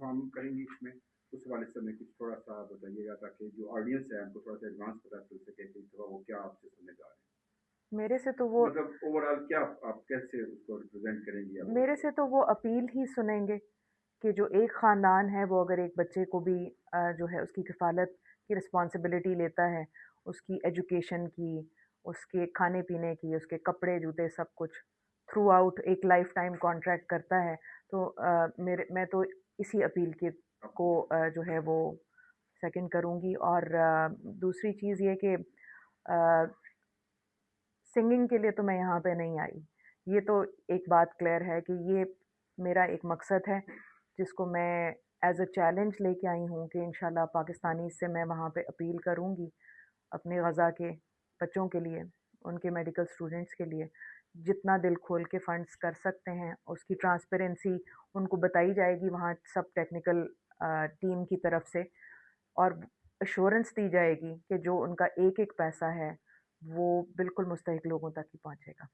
Perform करेंगी इसमें, उस वाले से हमें कुछ थोड़ा सा बताइएगा, ताकि जो ऑडियंस है हमको थोड़ा सा एडवांस पता चल सके कि तो वो क्या आपसे सुनने जा रहे हैं। मेरे से तो तो वो मतलब ओवरऑल क्या आप कैसे उसको रिप्रेजेंट करेंगी आप मेरे उसको। से तो वो अपील ही सुनेंगे कि जो एक ख़ानदान है वो अगर एक बच्चे को भी जो है उसकी किफ़ालत की रिस्पॉन्सिबिलिटी लेता है, उसकी एजुकेशन की, उसके खाने पीने की, उसके कपड़े जूते सब कुछ थ्रू आउट एक लाइफ टाइम कॉन्ट्रैक्ट करता है, तो मैं तो इसी अपील के को जो है वो सेकंड करूँगी। और दूसरी चीज़ ये कि सिंगिंग के लिए तो मैं यहाँ पे नहीं आई। ये तो एक बात क्लियर है कि ये मेरा एक मकसद है जिसको मैं एज़ अ चैलेंज लेके आई हूँ कि इंशाल्लाह पाकिस्तानी से मैं वहाँ पे अपील करूँगी अपने गज़ा के बच्चों के लिए, उनके मेडिकल स्टूडेंट्स के लिए। जितना दिल खोल के फंड्स कर सकते हैं, उसकी ट्रांसपेरेंसी उनको बताई जाएगी वहाँ सब टेक्निकल टीम की तरफ से, और एश्योरेंस दी जाएगी कि जो उनका एक-एक पैसा है, वो बिल्कुल मुस्तहिक लोगों तक ही पहुँचेगा।